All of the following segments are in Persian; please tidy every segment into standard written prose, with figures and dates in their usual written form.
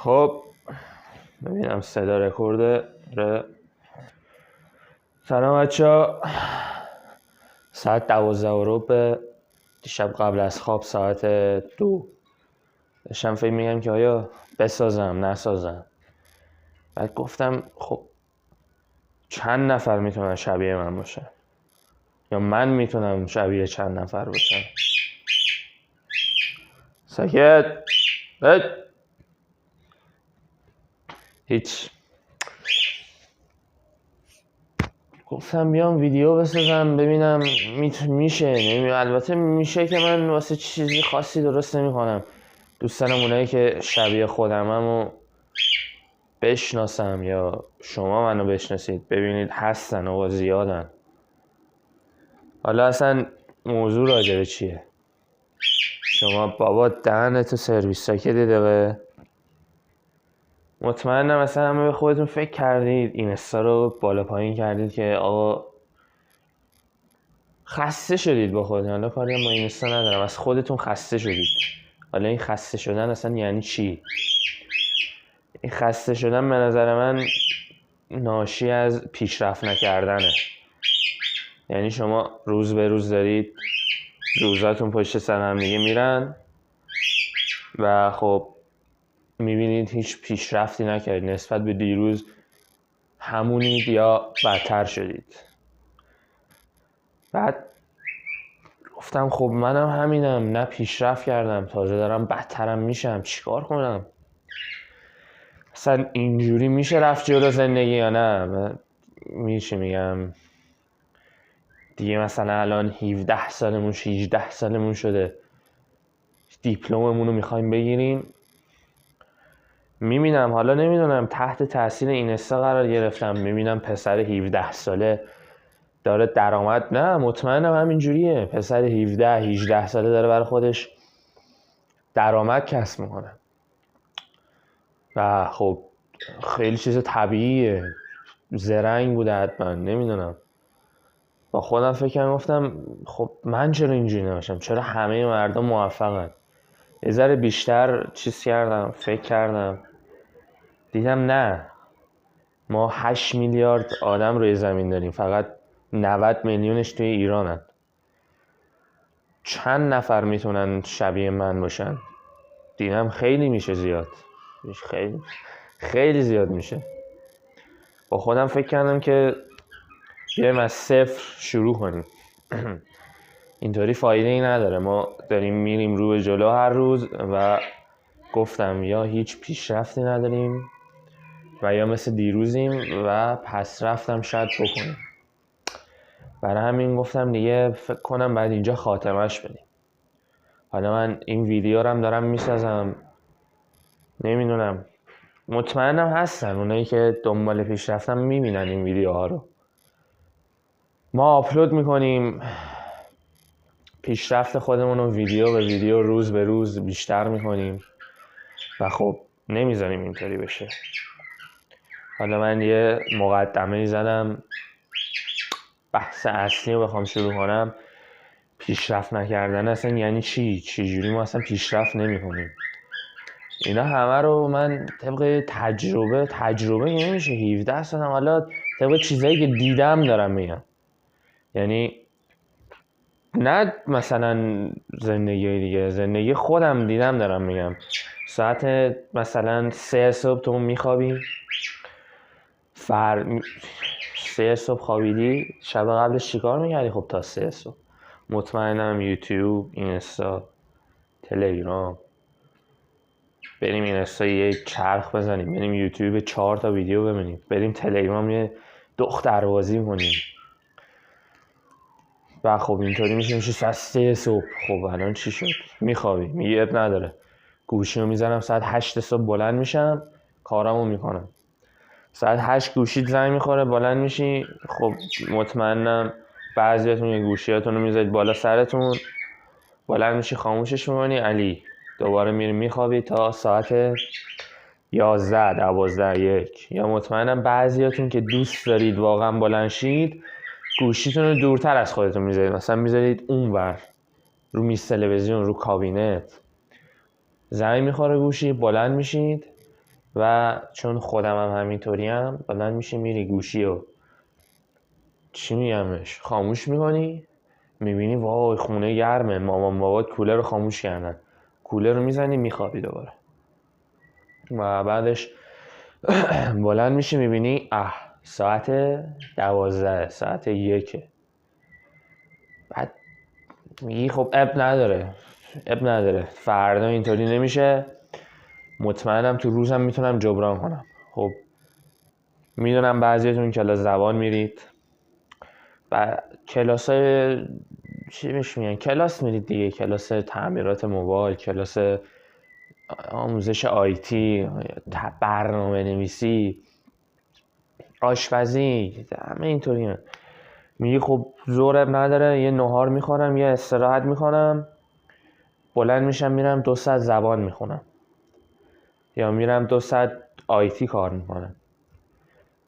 خب ببینم صدا رکورده. سلام بچه‌ها. ساعت 12:15 دیشب قبل از خواب ساعت 2 داشتم فکر می‌کردم که آیا بسازم نسازم. بعد گفتم خب چند نفر میتونن شبیه من باشن یا من میتونم شبیه چند نفر باشم. ساکت. هیچ. گفتم بیام ویدیو بسازم ببینم میشه. البته میشه که من واسه چیزی خاصی درست نمی‌کنم. دوست دارم اونایی که شبیه خودمو بشناسم یا شما منو بشناسید ببینید هستن و زیادن. حالا اصلا موضوع راجع به چیه؟ شما بابا دهنتو سرویس ساکت دقیقه. مطمئنم مثلا همه به خودتون فکر کردید اینستا رو بالا پایین کردید که آقا خسته شدید با خودتون. حالا کاری با اینستا ندارم، از خودتون خسته شدید. حالا این خسته شدن اصلا یعنی چی؟ این خسته شدن به نظر من ناشی از پیشرفت نکردنه. یعنی شما روز به روز دارید روزاتون پشت سر هم دیگه میرن و خب میبینید هیچ پیشرفتی نکردید، نسبت به دیروز همونید یا بدتر شدید. بعد گفتم خب منم همینم، نه پیشرفت کردم تازه دارم بدترم میشم، چیکار کنم؟ اصلا اینجوری میشه رفت جلو زندگی یا نه؟ من میگم دیگه مثلا الان 17 سالمون 18 سالمون شده، دیپلممون رو میخوایم بگیریم. میبینم حالا نمیدونم تحت تاثیر اینستا قرار گرفتم، میبینم پسر 17 ساله داره درآمد، نه مطمئنم همینجوریه، پسر 17 18 ساله داره برای خودش درآمد کسب میکنه و خب خیلی چیز طبیعیه، زرنگ بوده حتما. نمیدونم، با خودم فکر کردم گفتم خب من چرا اینجوری نباشم؟ چرا همه مردم موفقن؟ یه ذره بیشتر چیز کردم، فکر کردم، دیدم نه، ما 8 میلیارد آدم روی زمین داریم، فقط 90 میلیونش توی ایرانن. چند نفر میتونن شبیه من باشن؟ دیدم خیلی میشه زیاد، خیلی زیاد میشه. با خودم فکر کردم که بیایم از صفر شروع کنیم. اینطوری فایده ای نداره، ما داریم میریم رو به جلو هر روز و گفتم یا هیچ پیشرفتی نداریم و یا مثل دیروزیم و پس رفتم شاید بکنیم. برای همین گفتم دیگه فکر کنم بعد اینجا خاتمش بدیم. حالا من این ویدیو رو هم دارم میسازم، نمیدونم، مطمئنم هستن اونایی که دنبال پیشرفتم میبینن این ویدیوها رو. ما آپلود میکنیم پیشرفت خودمون رو ویدیو به ویدیو روز به روز بیشتر میکنیم و خب نمیذاریم اینطوری بشه. حالا من یه مقدمه زدم، بحث اصلی رو بخوام شروع کنم، پیشرفت نکردن اصلا یعنی چی؟ چجوری ما اصلا پیشرفت نمی‌کنیم؟ اینا همه رو من طبق تجربه نمیشه 17 سالم، حالا طبق چیزایی که دیدم دارم میگم. یعنی نه مثلا زندگی دیگه، زندگی خودم دیدم دارم میگم. ساعت مثلا 3 صبح تو میخوابی، 3 صبح خوابیدی، شب قبلش چیکار میکردی؟ خب تا 3 صبح مطمئنم یوتیوب، اینستا، تلگرام، بریم اینستا یه چرخ بزنیم، بریم یوتیوب 4 تا ویدیو ببینیم، بریم تلگرام یه دختربازی کنیم و خب اینطوری میشه ساعت 3 صبح. خب الان چی شد؟ میخوابی، میگه اب نداره، گوشی رو میزنم ساعت 8 صبح بلند میشم کارامو میکنم. ساعت 8 گوشیت زنگ میخوره بلند میشی، خب مطمئنم بعضیاتون یه گوشیاتون رو میذارید بالا سرتون، بلند میشی خاموشش میکنی، علی دوباره میری میخوابی تا ساعت 11 12 1. یا مطمئنم بعضیاتون که دوست دارید واقعا بلند شید گوشیتون رو دورتر از خودتون میذارید، مثلا میذارید اونور رو میز تلویزیون، رو کابینت، زنگ میخوره گوشی، بلند میشید و چون خودم هم همینطوریم بلند میشی میری گوشی و چی میگمش خاموش میکنی، میبینی وای خونه گرمه، مامان بابات کولر رو خاموش کردن، کولر رو میزنی میخوابی دوباره. و بعدش بلند میشی میبینی ساعت 12، ساعت 1. بعد میگی خب اب نداره فردا اینطوری نمیشه، مطمئنم تو روزم میتونم جبران کنم. خب میدونم بعضیتون کلاس زبان میرید و کلاسای چی بهش میگن، کلاس میرید دیگه، کلاس تعمیرات موبایل، کلاس آموزش آیتی، برنامه نویسی، آشپزی، همه اینطوری. میگی خب زورم نداره، یه نهار میخورم، یه استراحت میکنم، بلند میشم میرم 2 ساعت زبان میخونم یا میرم 2 ساعت آیتی کار میکنم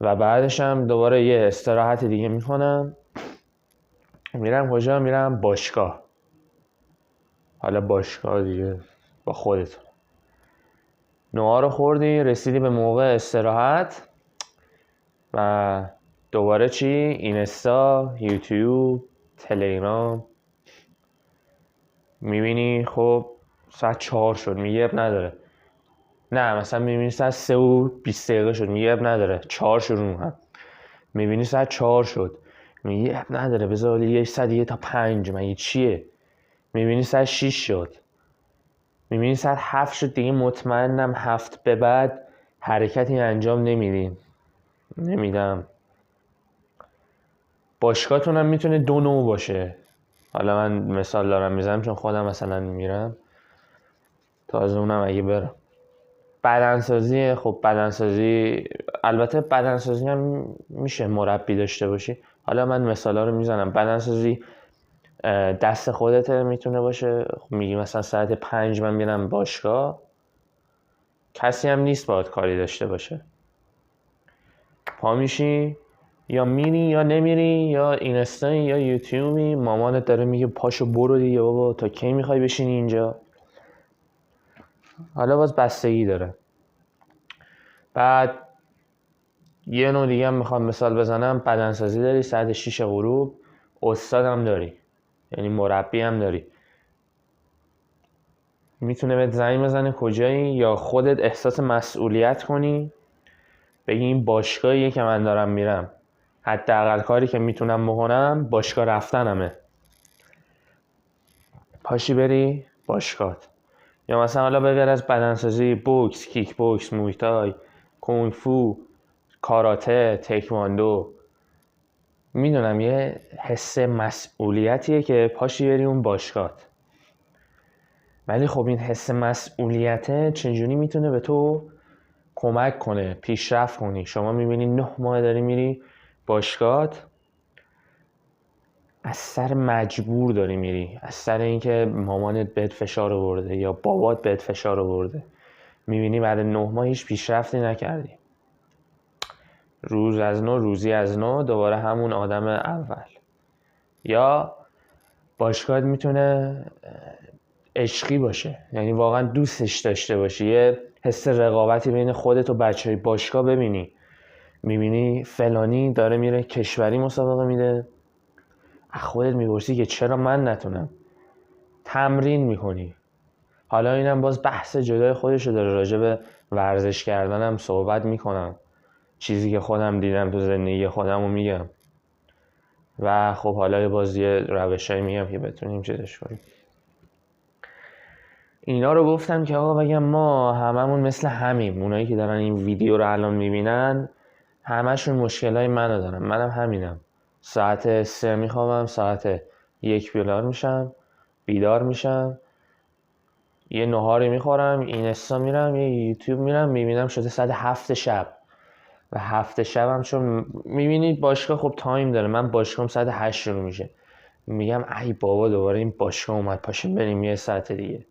و بعدش هم دوباره یه استراحت دیگه میکنم، میرم کجا؟ میرم باشگاه. حالا باشگاه دیگه با خودتون. نهار رو خوردی، رسیدی به موقع استراحت و دوباره چی؟ اینستا، یوتیوب، تلگرام. میبینی خب ساعت 4 شد، میگه اب نداره. نه مثلا میبینی ساعت 3 و 20 دقیقه شد، میگه اب نداره 4 شروع هم. میبینی ساعت 4 شد، میگه اب نداره بذار یه ساعت دیگه تا 5، مگه چیه؟ میبینی ساعت 6 شد، میبینی ساعت 7 شد، دیگه مطمئنم 7 به بعد حرکتی انجام نمیدم. باشگاهتون هم میتونه 2 نوع باشه. حالا من مثال دارم میزنم چون خودم مثلا میرم، تازه اونم اگه برم. بدنسازی، خب بدنسازی، البته بدنسازی هم میشه مربی داشته باشی. حالا من مثالا رو میزنم. بدنسازی دست خودته، میتونه باشه. خب میگی مثلا ساعت 5 من میرم باشگاه، کسی هم نیست باهات کاری داشته باشه، پا میشی یا میری یا نمیری، یا اینستایی یا یوتیوبی، مامانت داره میگه پاشو برو دیگه بابا، تا کی میخوای بشینی اینجا؟ حالا باز بستگی داره. بعد یه نوع دیگه هم میخوام مثال بزنم، بدنسازی داری ساعت 6 غروب، استاد هم داری، یعنی مربی هم داری، میتونه بهت زنگ بزنه کجایی، یا خودت احساس مسئولیت کنی بگی این باشگاهیه که من دارم میرم، حداقل کاری که میتونم بکنم باشگاه رفتنمه، پاشی بری باشگاهت. یا مثلا حالا بغیر از بدنسازی، بوکس، کیک بوکس، مویتای، کونگ فو، کاراته، تکواندو، میدونم یه حس مسئولیتیه که پاشی بری اون باشگاهت. ولی خب این حس مسئولیته چجوری میتونه به تو کمک کنه پیشرفت کنی؟ شما میبینی 9 ماه داری میری باشگاهت، از سر مجبور داری میری، از سر اینکه مامانت بهت فشار آورده یا بابات بهت فشار آورده. میبینی بعد 9 ماه هیچ پیشرفتی نکردی، روز از نو، روزی از نو، دوباره همون آدم اول. یا باشگاهت میتونه عشقی باشه، یعنی واقعا دوستش داشته باشی، یه حس رقابتی بین خودت و بچهای باشگاه ببینی، میبینی فلانی داره میره کشوری مسابقه میده، خودت میپرسی که چرا من نتونم، تمرین میکنی. حالا اینم باز بحث جدای خودشو داره، راجع به ورزش کردنم صحبت میکنم، چیزی که خودم دیدم تو زندگی خودمو میگم و خب حالا باز یه روشایی میگم که بتونیم چیزش کنیم. اینا رو گفتم که آقا بگم ما هممون مثل همیم، اونایی که دارن این ویدیو رو الان میبینن همشون مشکلای منو دارن، منم همینم. ساعت 3 میخوابم، ساعت 1 بیدار میشم، یه نهاری میخورم، اینستا میرم، یه یوتیوب میرم، میبینم شده ساعت 7 شب. و 7 شب هم چون میبینید باشگاه خب تایم داره، من باشگاهم ساعت 8 شروع میشه، میگم ای بابا دوباره این باشگاه اومد، پاشیم بریم یه ساعت دیگه.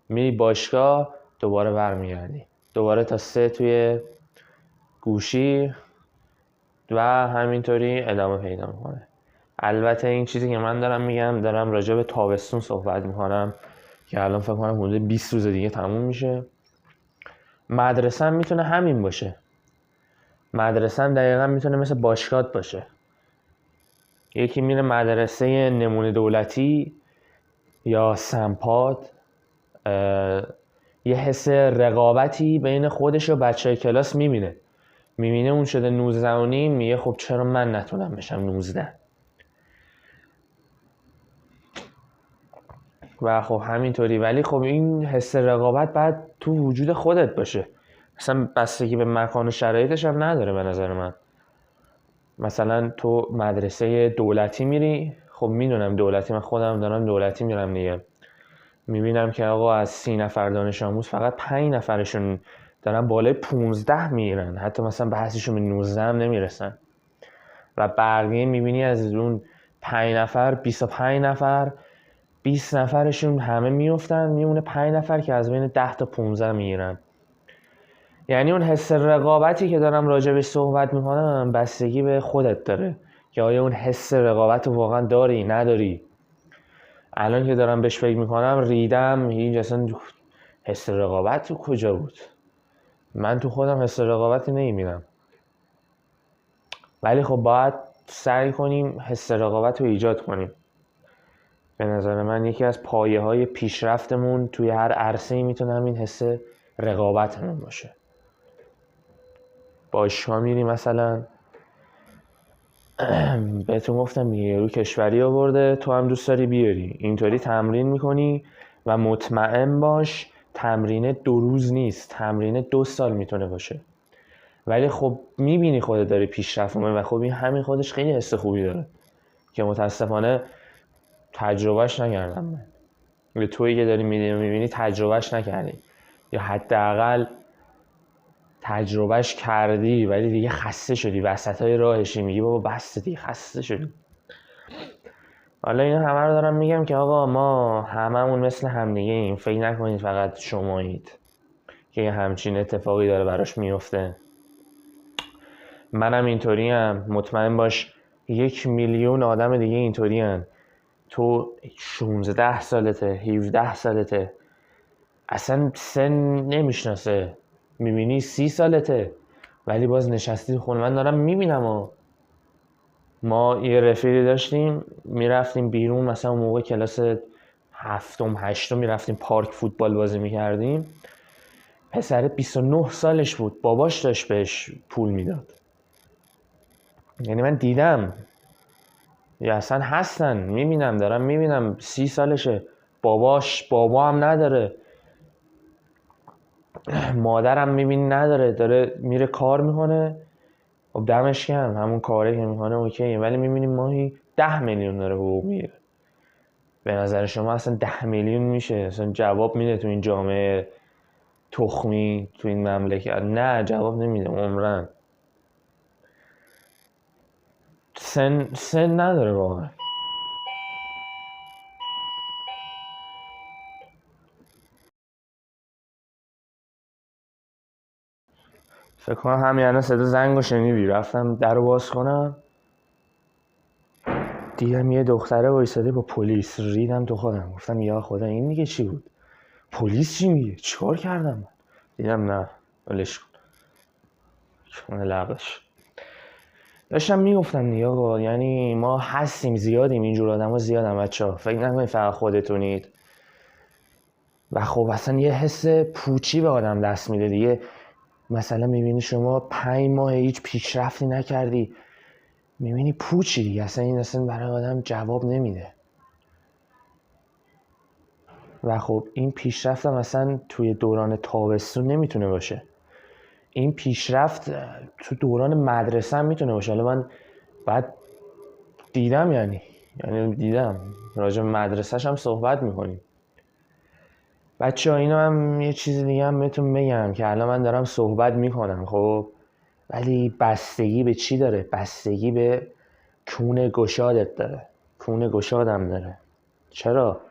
میری باشگاه، دوباره برمیگردی، دوباره تا 3 توی گوشی و همینطوری ادامه پیدا میکنه. البته این چیزی که من دارم میگم، دارم راجع به تابستون صحبت میکنم که الان فکر کنم حدود 20 روز دیگه تموم میشه. مدرسه هم میتونه همین باشه. مدرسه هم دقیقا میتونه مثل باشگاه باشه. یکی میره مدرسه نمونه دولتی یا سمپاد، یه حس رقابتی بین خودش و بچه کلاس میبینه اون شده 19 و نیم، میگه خب چرا من نتونم بشم 19. و خب همینطوری. ولی خب این حس رقابت باید تو وجود خودت باشه، اصلا بستگی به مکان و شرایطش هم نداره به نظر من. مثلا تو مدرسه دولتی میری، خب میدونم دولتی، من خودم دارم دولتی میرم دیگه، میبینم که آقا از 30 نفر دانش آموز فقط 5 نفرشون دارن بالای 15 میرن، حتی مثلا بحثشون به 19 هم نمیرسن. و بقیه میبینی از اون 5 نفر 25 نفر 20 نفرشون همه میفتن، میمونه 5 نفر که از بین 10 تا 15 میگیرن. یعنی اون حس رقابتی که دارم راجبش صحبت میکنم بستگی به خودت داره که آیا اون حس رقابت رو واقعا داری نداری. الان که دارم بهش فکر میکنم ریدم، هیچ اصلا حس رقابت تو کجا بود؟ من تو خودم حس رقابتی نمیبینم. ولی خب باید سعی کنیم حس رقابت رو ایجاد کنیم. به نظر من یکی از پایه های پیشرفتمون توی هر عرصه‌ای میتونه همین حس رقابتمون باشه. باشگاه میری مثلا، بهتون گفتم دیگه یارو کشوری آورده، تو هم دوست داری بیاری، اینطوری تمرین میکنی و مطمئن باش تمرین 2 روز نیست، تمرین 2 سال میتونه باشه. ولی خب میبینی خودت داری پیشرفت میکنی و خب این همین خودش خیلی حس خوبی داره که متاسفانه تجربهش نکردم من. به تویی که داری میبینی تجربهش نکردی، یا حداقل تجربهش کردی ولی دیگه خسته شدی، وسطای راهشی میگی بابا بس دیگه خسته شدی. حالا این همه رو دارم میگم که آقا ما هممون مثل همدیگه ایم، فکر نکنید فقط شمایید که همچین اتفاقی داره براش میفته. منم اینطوریم، مطمئن باش 1 میلیون آدم دیگه اینطورین. تو 16 سالته، 17 سالته، اصلا سن نمیشناسه، میبینی 30 سالته ولی باز نشستی خونه. من دارم میبینم ما یه رفیقی داشتیم میرفتیم بیرون، مثلا اون موقع کلاس 7م 8م میرفتیم پارک فوتبال بازی میکردیم، پسر 29 سالش بود، باباش داشت بهش پول میداد. یعنی من دیدم یا اصلا هستن، میبینم، دارم میبینم 30 سالشه، بابا هم نداره، مادرم میبینی نداره، داره میره کار میکنه، خب دمش گرم، همون کاره که میکنه اوکیه، ولی میبینیم ماهی 10 میلیون داره حقوق میگیره. به نظر شما اصلا 10 میلیون میشه اصلا جواب میده تو این جامعه تخمی، تو این مملکت؟ نه جواب نمیده عمرن. سن نداره واقعا. فکر کنم همین الان صدا زنگو شنیدی، رفتم در رو باز کنم دیدم یه دختره وایساده با پلیس، ریدم تو خودم، گفتم یا خدا این دیگه چی بود؟ پلیس چی میگه؟ چیکار کردم من؟ دیدم نه ولش کن لغش. داشتم میگفتم دیگه آقا، یعنی ما هستیم، زیادیم، اینجور آدم ها زیادم بچه‌ها، فکر نکنید فقط خودتونید. و خب اصلا یه حس پوچی به آدم دست میده دیگه. مثلا میبینی شما 5 ماه هیچ پیشرفتی نکردی، میبینی پوچی دیگه، اصلا این اصلا برای آدم جواب نمیده. و خب این پیشرفت هم اصلا توی دوران تابستون نمیتونه باشه، این پیشرفت تو دوران مدرسه هم میتونه باشه. حالا من بعد دیدم، یعنی دیدم راجع به مدرسه‌ش هم صحبت میکنیم. بچه‌ها اینو هم یه چیز دیگه هم بهتون بگم که الان من دارم صحبت میکنم خب، ولی بستگی به چی داره؟ بستگی به کون گشادت داره، کون گشادم داره. چرا؟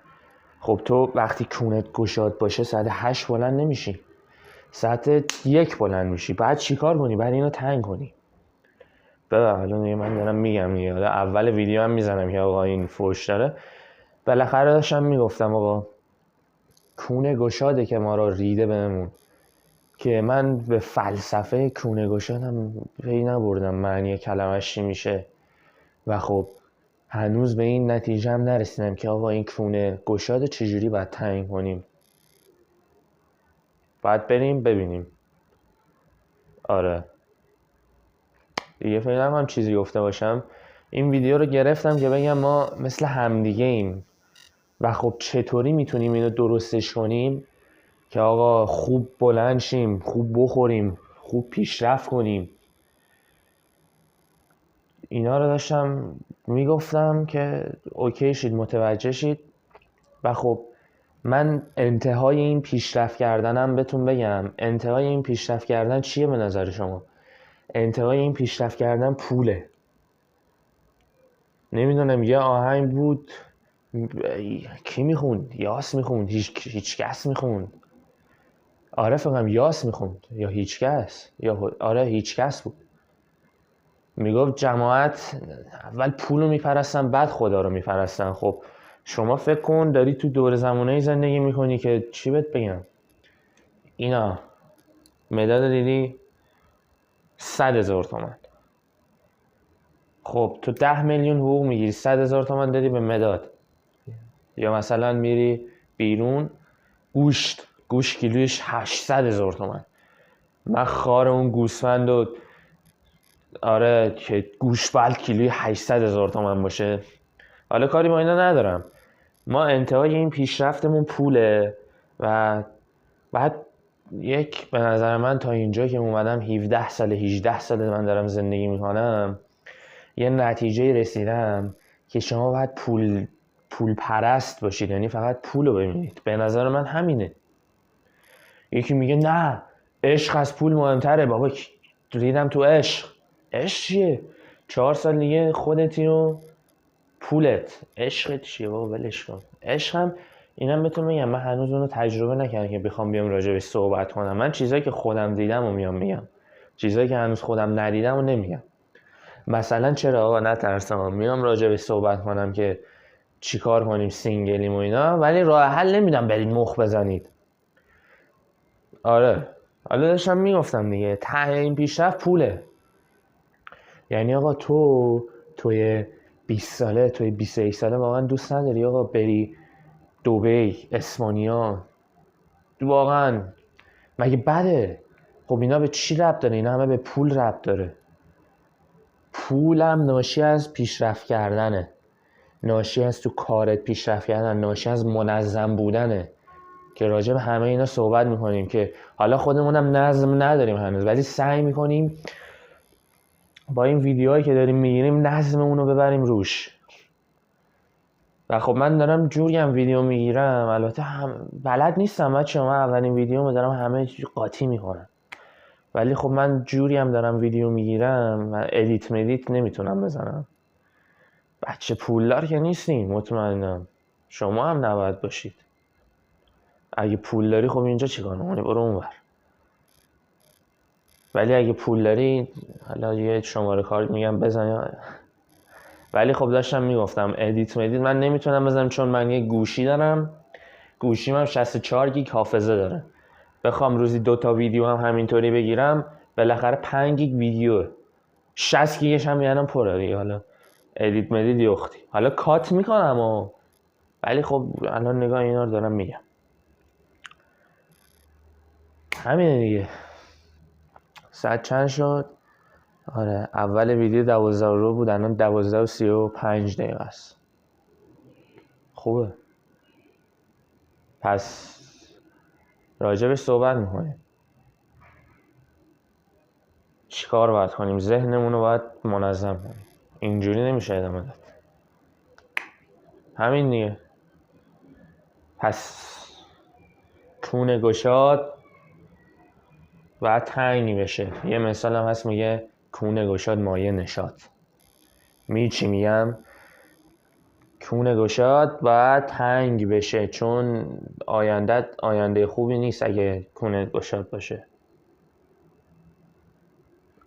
خب تو وقتی کونت گشاد باشه ساعت 8 بلند نمیشی، ساعت 1 بلند میشی، بعد چی کار کنی؟ بعد اینو تنگ کنی. حالا دیگه من دارم میگم دیگه، اول ویدیو هم میزنم که آقا این فوش داره. بالاخره داشتم میگفتم آقا کون گشاده که ما رو ریده بهمون، که من به فلسفه کونه گشادم پی نبردم معنی کلمش چی میشه و خب هنوز به این نتیجه هم نرسیدم که آقا این کونه گشاد چجوری باید تعیین کنیم. باید بریم ببینیم. آره دیگه فعلا هم چیزی گفته باشم. این ویدیو رو گرفتم که بگم ما مثل همدیگه ایم و خب چطوری میتونیم اینو درستش کنیم که آقا خوب بلند شیم، خوب بخوریم، خوب پیشرفت کنیم. اینا رو داشتم میگفتم که اوکی شید، متوجه شید. و خب من انتهای این پیشرفت کردنم بهتون بگم. انتهای این پیشرفت کردن چیه به نظر شما؟ انتهای این پیشرفت کردن پوله. نمیدونم یه آهنگ بود کی میخوند؟ یاس میخوند؟ هیچ کس میخوند؟ آره فقط یاس میخوند یا هیچ کس، یا آره هیچ کس بود. میگفت جماعت اول پول رو میپرستن بعد خدا رو میپرستن. خب شما فکر کن داری تو دور زمانه زندگی میکنی که چی بهت بگم، اینا مداد دیدی 100,000 تومن. خب تو 10 میلیون حقوق میگیری، 100,000 تومن دادی به مداد. یا مثلا میری بیرون گوشت کیلویش 800,000 تومن. من خار اون گوسفند و آره که گوشت باید کیلوی 800,000 تومن باشه. حالا کاری با اینا ندارم، ما انتهای این پیشرفتمون پوله و بعد به نظر من تا اینجا که اومدم 17 سال 18 سال من دارم زندگی میکنم یه نتیجه رسیدم که شما باید پول پرست باشید، یعنی فقط پول رو ببینید. به نظر من همینه. یکی میگه نه عشق از پول مهمتره. بابا ریدم تو عشق چیه؟ 4 سال دیگه خودتی و پولت. عشقت چیه بابا؟ ولش کن. عشقم اینم بهتون میگم من هنوز اونو تجربه نکردم که بخوام بیام راجع بهش صحبت کنم. من چیزایی که خودم دیدم و میگم، چیزایی که هنوز خودم ندیدم و نمیگم. مثلا چرا آقا نترسم میام راجع بهش صحبت کنم که چیکار کنیم سینگلیم و اینا، ولی راه حل نمیدم برید مخ بزنید. آره حالا داشتم میگفتم دیگه ته این پیشرفت پوله. یعنی آقا توی 20 ساله توی 21 ساله واقعا دوست نداری آقا بری دبی، اسپانیا؟ واقعا مگه بده؟ خب اینا به چی ربط داره؟ اینا همه به پول ربط داره. پولم ناشی از پیشرفت کردنه، ناشی از تو کارت پیشرفت کردن، ناشی از منظم بودنه که راجع به همه اینا صحبت میکنیم که حالا خودمونم نظم نداریم هنوز، ولی سعی میکنیم با این ویدیوهایی که داریم میگیریم نظممون رو ببریم روش. و خب من دارم جوریم ویدیو میگیرم، البته بلد نیستم بچه‌ها، من اولین ویدیومو دارم همه چی قاطی میکنم، ولی خب من جوریم دارم ویدیو میگیرم و ادیت مدیت نمیتونم بزنم. بچه پولدار که نیستیم مطمئنم، شما هم نباید باشید. اگه پول داری خب اینجا چیکار می‌کنی؟ برو اونور. ولی اگه پول داری حالا یه شماره کارت میگم بزن. ولی خب داشتم میگفتم ادیت مدیت من نمیتونم بزنم چون من یه گوشی دارم، گوشیم هم 64 گیگ حافظه داره. بخوام روزی 2 تا ویدیو هم همینطوری بگیرم بالاخره 5 گیگ ویدیو، 60 گیگش هم یعنی پره دیگه. حالا ادیت مدیت یختی، حالا کات میکنم ولی خب الان نگاه اینا رو دارم میگم. همینه دیگه. ساعت چند شد؟ آره اول ویدیو 12 رو بود، الان 12:35 است. خوبه. پس راجبش صحبت میکنیم. چیکار باید کنیم؟ ذهنمون رو باید منظم کنیم. اینجوری نمیشه ادامه داد. همین دیگه. پس کونه گشاد باید تنگ بشه. یه مثال هم هست میگه کونه گشاد مایه نشاط. چی میگم؟ کونه گشاد باید تنگ بشه چون آینده خوبی نیست اگه کونه گشاد باشه.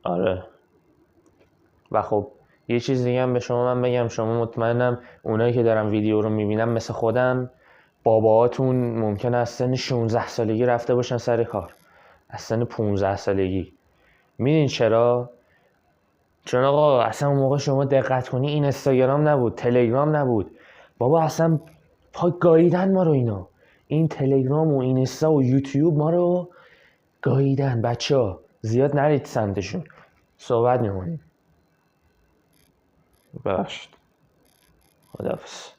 آره. و خب یه چیز دیگه هم به شما من بگم، شما مطمئنم اونایی که دارن ویدیو رو میبینن مثل خودم باباهاتون ممکنه از سن 16 سالگی رفته باشن سر کار، از سن 15 سالگی. میدین چرا؟ چون آقا اصلا اون موقع شما دقت کنی این اینستاگرام نبود، تلگرام نبود، بابا اصلا پا گاییدن ما رو اینا. این تلگرام و اینستا و یوتیوب ما رو گاییدن. بچه‌ها زیاد نرید سمتشون. صحبت می‌کنیم. ببخشید. خداحافظ.